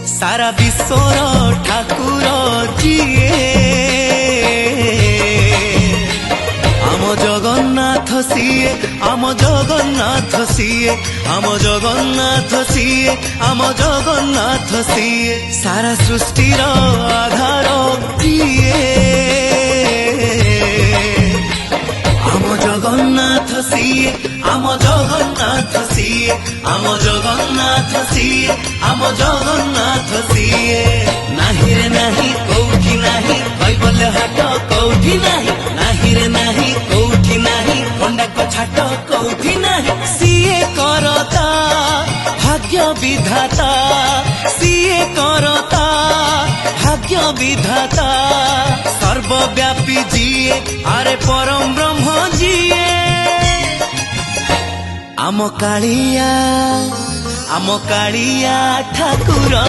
सारा विश्वर ठाकुर जिए आम जगन्नाथ सिए आम जगन्नाथ सिए आम जगन्नाथ सिए आम जगन्नाथ सिए सारा सृष्टिर आधार जिए आम जगन्नाथ सिए आम जगन्नाथ सिए आम जगन्नाथ सिए आम जगन्नाथ सिए नाही रे नाही कोठी नाही बैबल हाट कोठी नाही नाही रे नाही कोठी नाही पंडा को छाट कोठी नाही सिए करता भाग्य विधाता सिए करता भाग्य विधाता सर्वव्यापी जिए आरे परम ब्रह्म जिए आम कालिया ठाकुर।